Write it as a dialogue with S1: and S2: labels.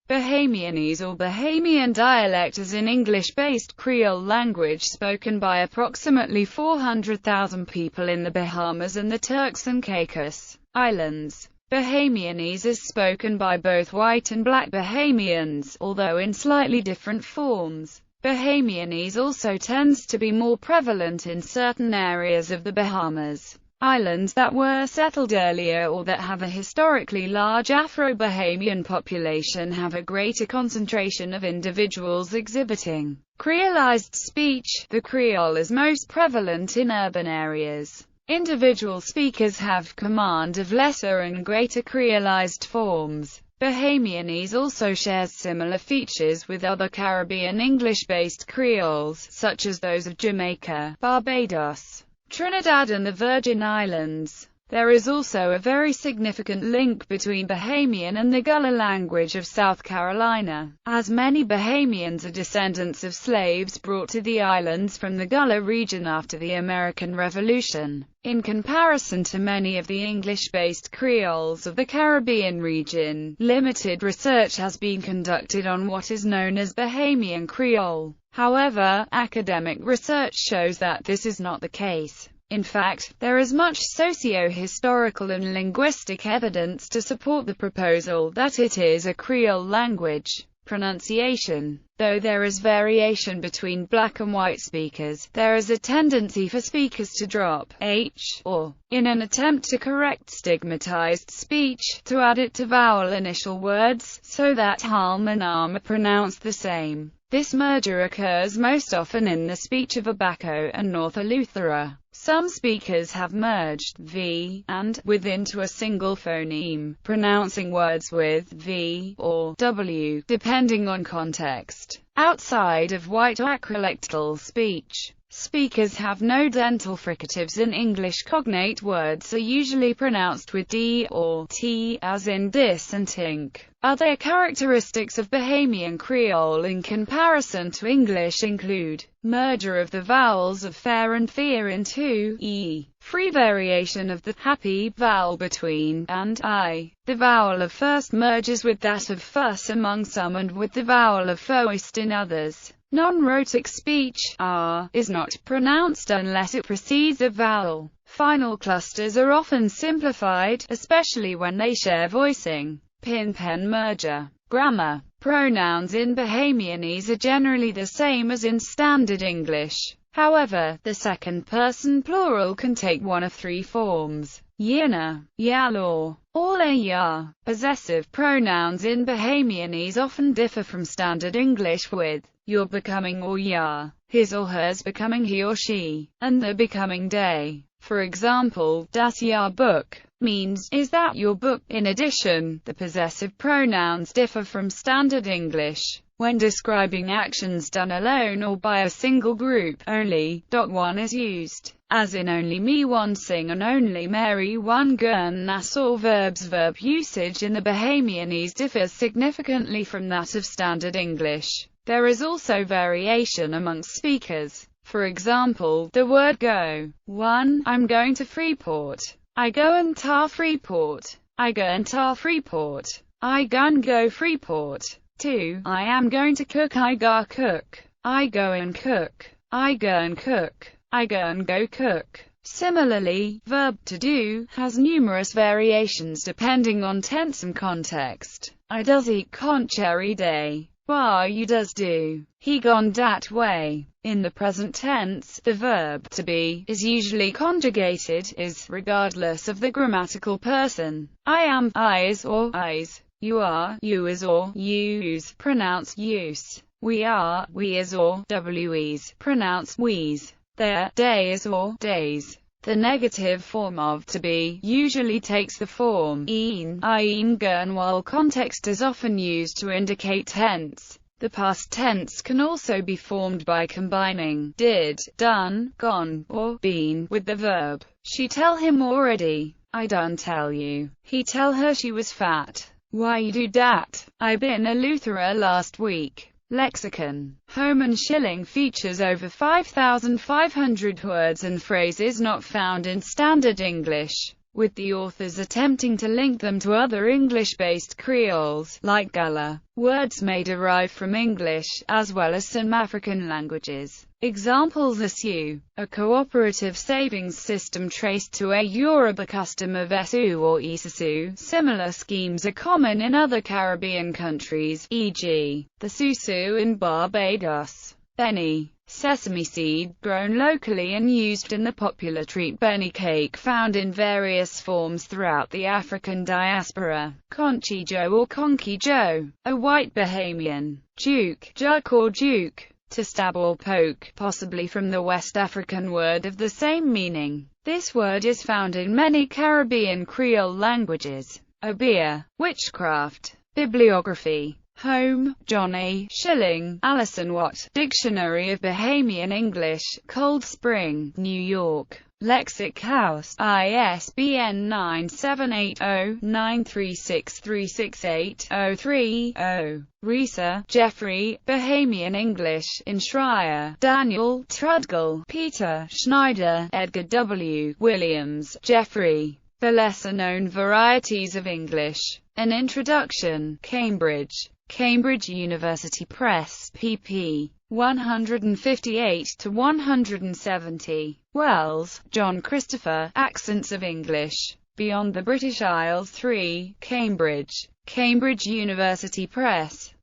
S1: Bahamianese or Bahamian Dialect is an English-based Creole language spoken by approximately 400,000 people in the Bahamas and the Turks and Caicos Islands. Bahamianese is spoken by both white and black Bahamians, although in slightly different forms. Bahamianese also tends to be more prevalent in certain areas of the Bahamas Islands that were settled earlier or that have a historically large Afro-Bahamian population have a greater concentration of individuals exhibiting creolized speech. The Creole is most prevalent in urban areas. Individual speakers have command of lesser and greater creolized forms. Bahamianese also shares similar features with other Caribbean English-based Creoles, such as those of Jamaica, Barbados, Trinidad and the Virgin Islands. There is also a very significant link between Bahamian and the Gullah language of South Carolina, as many Bahamians are descendants of slaves brought to the islands from the Gullah region after the American Revolution. In comparison to many of the English-based Creoles of the Caribbean region, limited research has been conducted on what is known as Bahamian Creole. However, academic research shows that this is not the case. In fact, there is much socio-historical and linguistic evidence to support the proposal that it is a Creole language. Pronunciation. Though there is variation between black and white speakers, there is a tendency for speakers to drop h or, in an attempt to correct stigmatized speech, to add it to vowel initial words, so that halm and arm are pronounced the same. This merger occurs most often in the speech of Abaco and North Eleuthera. Some speakers have merged v and with into a single phoneme, pronouncing words with v or w, depending on context. Outside of white acrolectal speech, speakers have no dental fricatives and English cognate words are usually pronounced with d or t, as in dis and tink. Other characteristics of Bahamian Creole in comparison to English include merger of the vowels of fair and fear into e, free variation of the happy vowel between and I. The vowel of first merges with that of fuss among some and with the vowel of foist in others. Non-rhotic speech r is not pronounced unless it precedes a vowel. Final clusters are often simplified, especially when they share voicing. Pin-pen merger. Grammar. Pronouns in Bahamianese are generally the same as in Standard English. However, the second-person plural can take one of three forms: yina, yal or ya. Possessive pronouns in Bahamianese often differ from Standard English, with you're becoming or ya, his or hers becoming he or she, and the becoming they. For example, das ya book means, is that your book? In addition, the possessive pronouns differ from Standard English. When describing actions done alone or by a single group, only one is used, as in only me one sing and only Mary one gun. Nassau verbs. Verb usage in the Bahamianese differs significantly from that of Standard English. There is also variation amongst speakers. For example, the word go. 1. I'm going to Freeport. I go and tar Freeport. I go and tar Freeport. I gun go Freeport. 2. I am going to cook. I ga cook. I go and cook. I go and cook. I go and go cook. Similarly, verb to do has numerous variations depending on tense and context. I does eat conch every day. Why you does do. He gone dat way. In the present tense, the verb to be is usually conjugated is, regardless of the grammatical person. I am, I is or I's. You are, you is or use, pronounced use. We are, we is or we's, pronounced we's. Their, day is or days. The negative form of to be usually takes the form een, I-een, gern, while context is often used to indicate tense. The past tense can also be formed by combining did, done, gone, or been with the verb. She tell him already. I done tell you. He tell her she was fat. Why you do dat? I been Eleuthera last week. Lexicon. Home and Shilling features over 5,500 words and phrases not found in Standard English. with the authors attempting to link them to other English-based Creoles, like Gullah. Words may derive from English, as well as some African languages. Examples are Sioux, a cooperative savings system traced to a Yoruba custom of Esu or Isusu. Similar schemes are common in other Caribbean countries, e.g., the Susu in Barbados. Benny, sesame seed, grown locally and used in the popular treat benny cake found in various forms throughout the African diaspora. Conchi Joe or Conky Joe, a white Bahamian. Juke, juk or juke, to stab or poke, possibly from the West African word of the same meaning. This word is found in many Caribbean Creole languages. Obeah, witchcraft. Bibliography. Home, John A. Schilling, Alison Watt, Dictionary of Bahamian English, Cold Spring, New York. Lexic House, ISBN 978-0-936368030. Reeser, Jeffrey, Bahamian English, in Schreier, Daniel, Trudgill, Peter, Schneider, Edgar W. Williams, Jeffrey. The Lesser-Known Varieties of English. An Introduction, Cambridge. Cambridge University Press, pp. 158-170. Wells, John Christopher, Accents of English. Beyond the British Isles 3, Cambridge. Cambridge University Press.